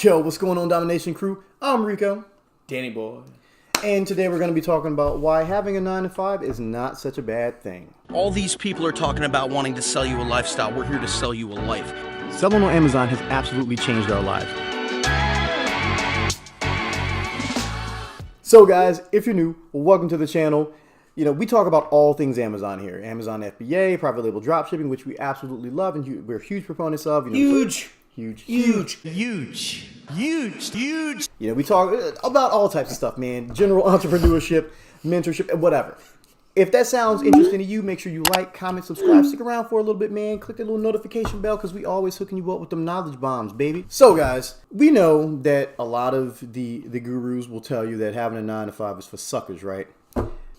Yo, what's going on, Domination Crew? I'm Rico. Danny boy. And today we're going to be talking about why having a 9-to-5 is not such a bad thing. All these people are talking about wanting to sell you a lifestyle. We're here to sell you a life. Selling on Amazon has absolutely changed our lives. So guys, if you're new, welcome to the channel. You know, we talk about all things Amazon here. Amazon FBA, private label dropshipping, which we absolutely love and we're huge proponents of. You know, Huge. You know, we talk about all types of stuff, man. General entrepreneurship, mentorship, and whatever. If that sounds interesting to you, make sure you like, comment, subscribe. Stick around for a little bit, man. Click the little notification bell because we always hooking you up with them knowledge bombs, baby. So, guys, we know that a lot of the gurus will tell you that having a 9-to-5 is for suckers, right?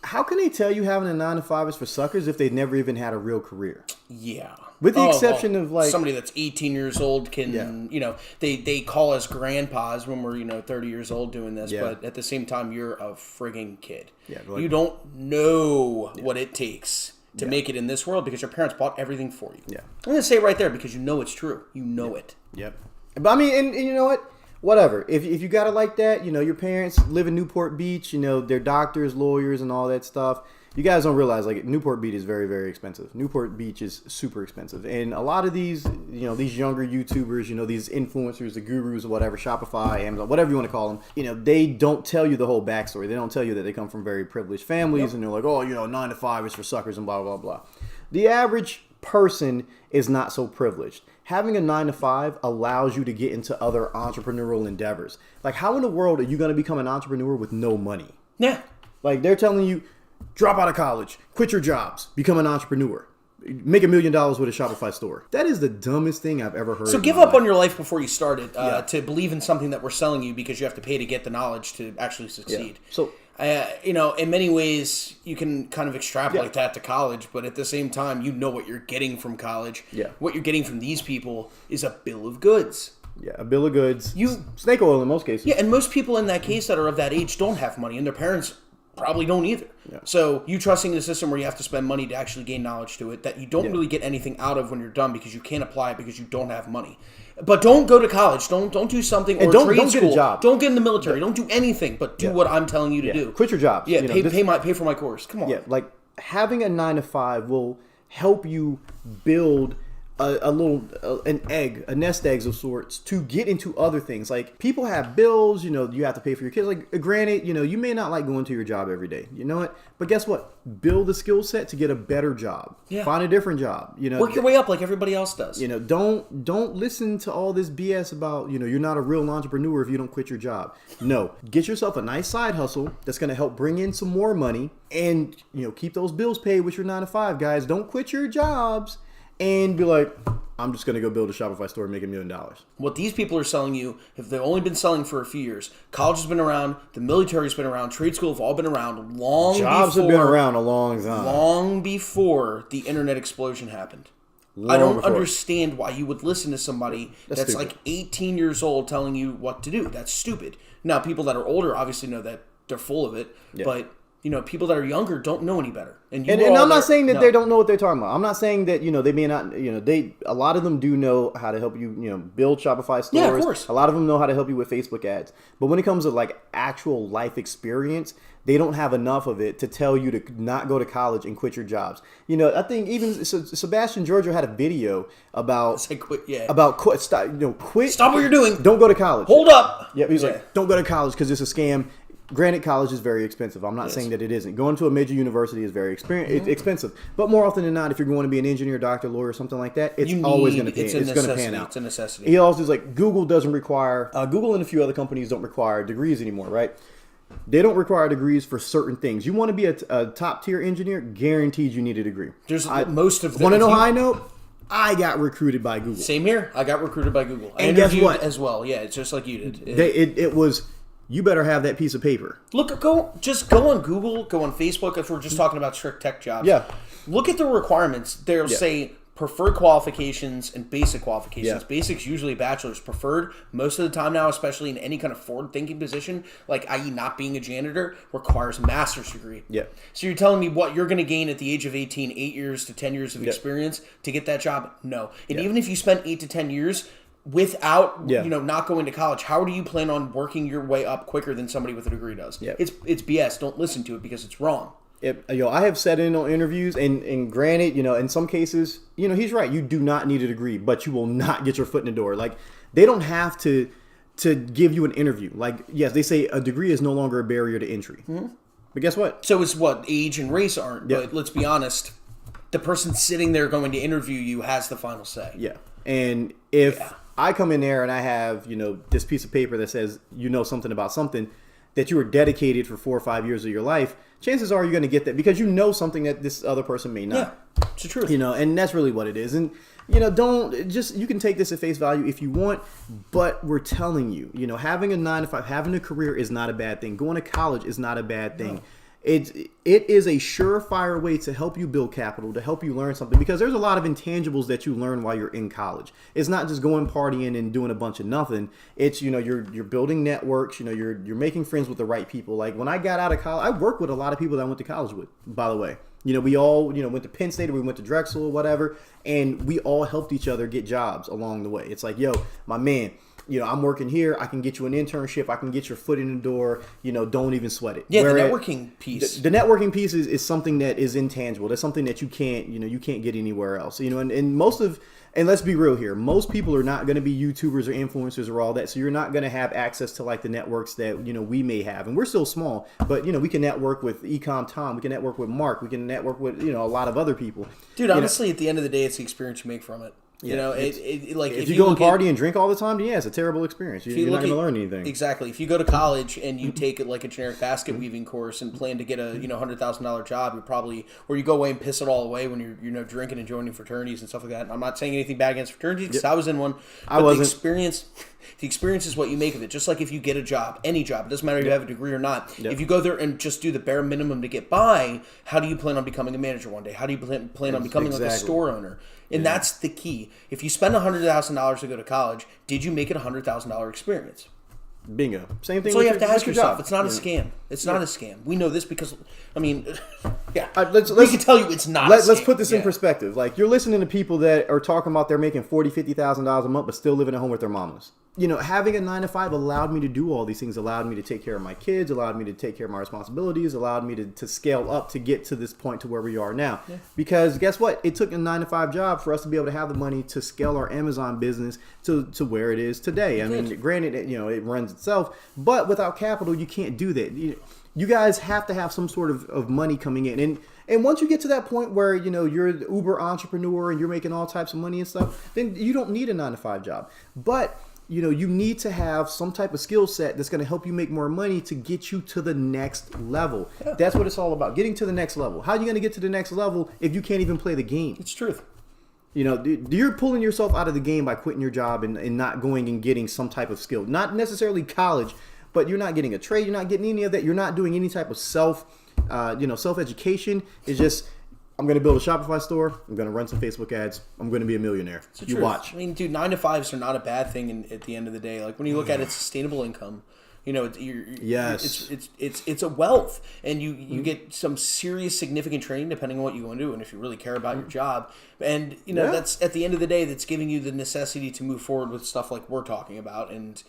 How can they tell you having a 9-to-5 is for suckers if they've never even had a real career? Yeah. With the exception of like somebody that's 18 years old can, you know, they call us grandpas when we're, 30 years old doing this, but at the same time, you're a frigging kid. Yeah, like, you don't know what it takes to make it in this world because your parents bought everything for you. Yeah. I'm going to say it right there because you know it's true. You know it. Yep. But I mean, and you know what? Whatever. If you got it like that, your parents live in Newport Beach, they're doctors, lawyers, and all that stuff. You guys don't realize, like, Newport Beach is very, very expensive. Newport Beach is super expensive. And a lot of these, these younger YouTubers, these influencers, the gurus or whatever, Shopify, Amazon, whatever you want to call them, they don't tell you the whole backstory. They don't tell you that they come from very privileged families and they're like, 9-to-5 is for suckers and blah, blah, blah. The average person is not so privileged. Having a 9-to-5 allows you to get into other entrepreneurial endeavors. Like, how in the world are you going to become an entrepreneur with no money? Yeah. Like, they're telling you, drop out of college, quit your jobs, become an entrepreneur, make $1 million with a Shopify store. That is the dumbest thing I've ever heard. So give up on your life before you started to believe in something that we're selling you because you have to pay to get the knowledge to actually succeed. Yeah. So, in many ways, you can kind of extrapolate that to college, but at the same time, you know what you're getting from college. Yeah. What you're getting from these people is a bill of goods. Yeah, a bill of goods. Snake oil in most cases. Yeah, and most people in that case that are of that age don't have money, and their parents probably don't either. Yeah. So you trusting the system where you have to spend money to actually gain knowledge to it that you don't really get anything out of when you're done because you can't apply it because you don't have money. But don't go to college. Don't do something or don't trade school. Get a job. Don't get in the military. Don't do anything. But do what I'm telling you to do. Quit your jobs. Yeah, pay for my course. Come on. Yeah, like having a 9-to-5 will help you build a nest egg of sorts to get into other things. Like, people have bills, you have to pay for your kids. Like, granted, you may not like going to your job every day. You know what? But guess what? Build a skill set to get a better job. Yeah. Find a different job. Work your way up like everybody else does. Don't listen to all this BS about, you're not a real entrepreneur if you don't quit your job. No. Get yourself a nice side hustle that's going to help bring in some more money and, keep those bills paid with your 9-to-5, guys. Don't quit your jobs and be like, I'm just going to go build a Shopify store and make $1 million. What these people are selling you, if they've only been selling for a few years, college has been around, the military's been around, trade school have all been around long before. Jobs have been around a long time. Long before the internet explosion happened. I don't understand why you would listen to somebody that's like 18 years old telling you what to do. That's stupid. Now, people that are older obviously know that they're full of it, but people that are younger don't know any better. And I'm not saying that they don't know what they're talking about. I'm not saying that, they may not, a lot of them do know how to help you, build Shopify stores. Yeah, of course. A lot of them know how to help you with Facebook ads. But when it comes to like actual life experience, they don't have enough of it to tell you to not go to college and quit your jobs. I think even Sebastian Giorgio had a video about quit. Stop what you're doing. Don't go to college. Hold up. Yeah, he's like, don't go to college because it's a scam. Granted, college is very expensive. I'm not saying that it isn't. Going to a major university is very expensive. But more often than not, if you're going to be an engineer, doctor, lawyer, something like that, it's always going to pay. It's going to pan out. It's a necessity. He also is like, Google doesn't require, Google and a few other companies don't require degrees anymore, right? They don't require degrees for certain things. You want to be a top tier engineer, guaranteed you need a degree. Most of them. Want to know how I know? I got recruited by Google. Same here. I got recruited by Google. And guess what? As well. Yeah, it's just like you did. It was... You better have that piece of paper. Look, go on Google, go on Facebook. If we're just talking about strict tech jobs, look at the requirements. They'll say preferred qualifications and basic qualifications. Yeah. Basic's usually bachelor's. Preferred, most of the time now, especially in any kind of forward-thinking position, like i.e. not being a janitor, requires a master's degree. Yeah. So you're telling me what you're going to gain at the age of 18, 8 years to 10 years of experience to get that job? No. And even if you spent 8 to 10 years, without not going to college, how do you plan on working your way up quicker than somebody with a degree does? Yep. It's BS. Don't listen to it because it's wrong. I have said in on interviews, and granted, in some cases, he's right. You do not need a degree, but you will not get your foot in the door. Like, they don't have to give you an interview. Like, yes, they say a degree is no longer a barrier to entry. Mm-hmm. But guess what? So it's what age and race aren't. Yep. But let's be honest, the person sitting there going to interview you has the final say. Yeah. And if I come in there and I have, this piece of paper that says something about something that you were dedicated for 4 or 5 years of your life, chances are you're going to get that because something that this other person may not. Yeah, it's the truth. And that's really what it is. And, don't just, you can take this at face value if you want, but we're telling you, having a 9 to 5, having a career is not a bad thing. Going to college is not a bad thing. No. It is a surefire way to help you build capital, to help you learn something, because there's a lot of intangibles that you learn while you're in college. It's not just going partying and doing a bunch of nothing. It's, you're building networks, you're making friends with the right people. Like, when I got out of college, I worked with a lot of people that I went to college with, by the way. We all, went to Penn State, or we went to Drexel or whatever, and we all helped each other get jobs along the way. It's like, yo, my man, I'm working here. I can get you an internship. I can get your foot in the door. Don't even sweat it. Yeah, the networking piece. The networking piece is something that is intangible. That's something that you can't, you can't get anywhere else. And let's be real here. Most people are not going to be YouTubers or influencers or all that. So you're not going to have access to like the networks that, we may have. And we're still small, but, we can network with Ecom Tom. We can network with Mark. We can network with, a lot of other people. Dude, honestly, at the end of the day, it's the experience you make from it. If you go and party and drink all the time, it's a terrible experience. You're not going to learn anything. Exactly. If you go to college and you take like a generic basket weaving course and plan to get a $100,000 job, or you go away and piss it all away when you're drinking and joining fraternities and stuff like that. I'm not saying anything bad against fraternities because I was in one. But the experience is what you make of it. Just like if you get a job, any job, it doesn't matter if you have a degree or not. If you go there and just do the bare minimum to get by, how do you plan on becoming a manager one day? How do you plan on becoming like a store owner? And that's the key. If you spend $100,000 to go to college, did you make it a $100,000 experience? Bingo. Same thing. So you have to ask yourself. It's not a scam. It's not a scam. We know this because, we can tell you it's not. Let's put this in perspective. Like, you're listening to people that are talking about they're making $40,000, $50,000 a month, but still living at home with their mamas. Having a 9 to 5 allowed me to do all these things. Allowed me to take care of my kids. Allowed me to take care of my responsibilities. Allowed me to scale up to get to this point to where we are now. Yeah. Because guess what? It took a 9 to 5 job for us to be able to have the money to scale our Amazon business to where it is today. I mean, granted, it runs itself, but without capital, you can't do that. You guys have to have some sort of money coming in. And once you get to that point where, you're the Uber entrepreneur and you're making all types of money and stuff, then you don't need a 9 to 5 job. But you need to have some type of skill set that's going to help you make more money to get you to the next level. Yeah. That's what it's all about, getting to the next level. How are you going to get to the next level if you can't even play the game? It's truth. You're pulling yourself out of the game by quitting your job and not going and getting some type of skill. Not necessarily college, but you're not getting a trade. You're not getting any of that. You're not doing any type of self-education. It's just, I'm going to build a Shopify store. I'm going to run some Facebook ads. I'm going to be a millionaire. You watch. I mean, dude, 9 to 5s are not a bad thing at the end of the day. Like, when you look at it, sustainable income, it's a wealth, and you get some serious, significant training depending on what you want to do, and if you really care about your job, and that's at the end of the day, that's giving you the necessity to move forward with stuff like we're talking about. And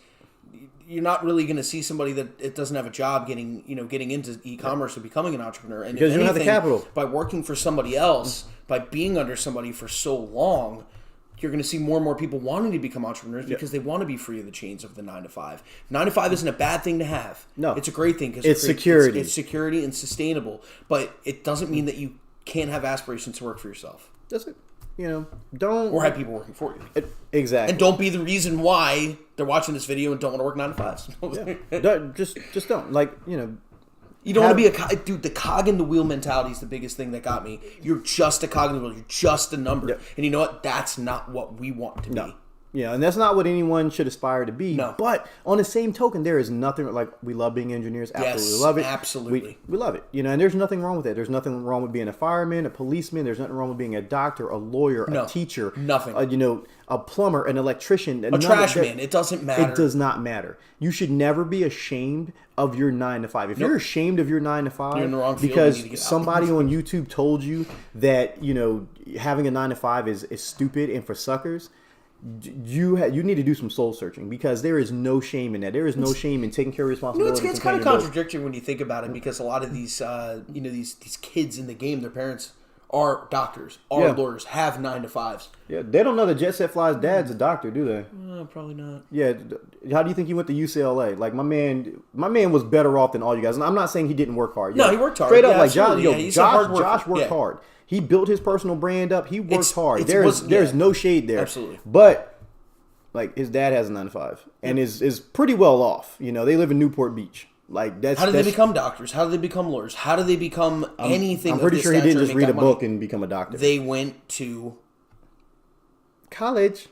you're not really going to see somebody that it doesn't have a job getting into e-commerce and becoming an entrepreneur. And because you don't have the capital. By working for somebody else, by being under somebody for so long, you're going to see more and more people wanting to become entrepreneurs because they want to be free of the chains of the 9 to 5. 9 to 5 isn't a bad thing to have. No. It's a great thing because it's security. It's security and sustainable. But it doesn't mean that you can't have aspirations to work for yourself. That's it. Don't... Or have people working for you. Exactly. And don't be the reason why they're watching this video and don't want to work 9 to 5s. Just don't. Like, you don't want to be dude, the cog in the wheel mentality is the biggest thing that got me. You're just a cog in the wheel. You're just a number. Yep. And you know what? That's not what we want to be. Yeah, and that's not what anyone should aspire to be. No. But on the same token, there is nothing like we love being engineers. Absolutely yes, love it. Absolutely. We love it. And there's nothing wrong with that. There's nothing wrong with being a fireman, a policeman. There's nothing wrong with being a doctor, a lawyer, a teacher. Nothing. A plumber, an electrician. A trash man. It doesn't matter. It does not matter. You should never be ashamed of your 9 to 5. If you're ashamed of your 9 to 5 you're in the wrong field, because you need to get out. somebody on YouTube told you that, having a 9 to 5 is stupid and for suckers, you need to do some soul searching, because there is no shame in that. There is no shame in taking care of responsibilities. It's kind of contradictory when you think about it, because a lot of these, these kids in the game, their parents are doctors, are lawyers, have 9 to 5s. Yeah, they don't know that Jet Set Fly's dad's a doctor, do they? Probably not. Yeah, how do you think he went to UCLA? Like, my man was better off than all you guys. And I'm not saying he didn't work hard. No, he worked hard. Straight up, like Josh worked hard. He built his personal brand up. He worked hard. There's no shade there. Absolutely. But like, his dad has a 9 to 5 and is pretty well off. You know, they live in Newport Beach. Like, how do they become doctors? How do they become lawyers? How do they become anything? I'm pretty sure he didn't just read a book and become a doctor. They went to college.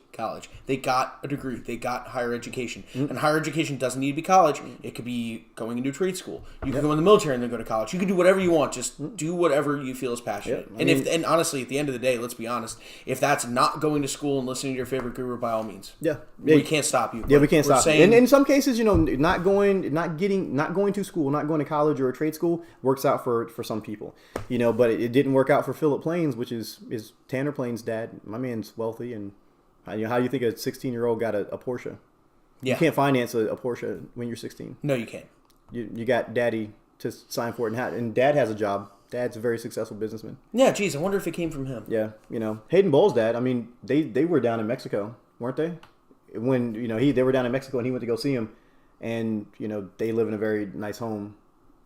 They got a degree. They got higher education. And higher education doesn't need to be college. It could be going into trade school. You can go in the military and then go to college. You can do whatever you want. Just do whatever you feel is passionate. And honestly, at the end of the day, let's be honest, if that's not going to school and listening to your favorite guru, by all means. We can't stop you. Yeah, we can't stop. And in some cases, you know, not going to school, not going to college or a trade school works out for some people. You know, but it didn't work out for Philip Plains, which is Tanner Plains' dad. My man's wealthy, and how do you think a 16-year-old got a Porsche? Yeah. You can't finance a Porsche when you're 16. No, you can't. You got daddy to sign for it, and dad has a job. Dad's a very successful businessman. Yeah, geez, I wonder if it came from him. Yeah, you know, Hayden Bowles' dad, I mean, they were down in Mexico, weren't they? When, you know, they were down in Mexico and he went to go see him, and, you know, they live in a very nice home.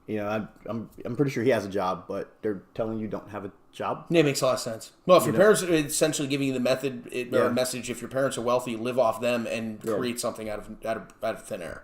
You know, I'm pretty sure he has a job, but they're telling you don't have a job. Yeah, it makes a lot of sense. Well, if your parents are essentially giving you the message, if your parents are wealthy, live off them and create something out of thin air.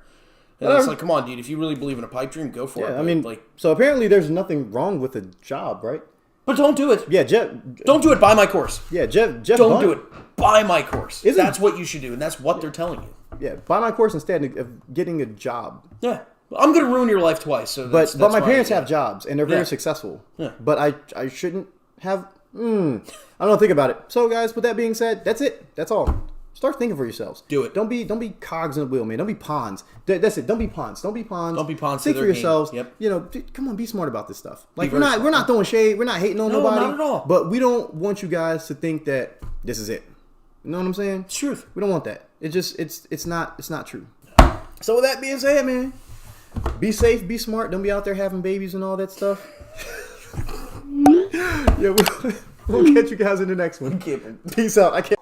And it's like, come on, dude, if you really believe in a pipe dream, go for it. I mean, so apparently there's nothing wrong with a job, right? But don't do it. Yeah, Jeff. Don't do it. Buy my course. Yeah, Jeff. Don't do it. Buy my course. That's what you should do, and that's what they're telling you. Yeah, buy my course instead of getting a job. Yeah. I'm going to ruin your life twice. So but my parents have jobs, and they're very successful. Yeah. But I shouldn't have... I don't think about it. So, guys, with that being said, that's it. That's all. Start thinking for yourselves. Do it. Don't be cogs in the wheel, man. Don't be pawns. That's it. Don't be pawns. Don't be pawns. Don't be pawns. Think for yourselves. Yep. You know, come on, be smart about this stuff. Like, we're not throwing shade. We're not hating on nobody. Not at all. But we don't want you guys to think that this is it. You know what I'm saying? It's truth. We don't want that. It's not true. So with that being said, man, be safe, be smart. Don't be out there having babies and all that stuff. Yeah, we'll catch you guys in the next one. Peace out. I can't.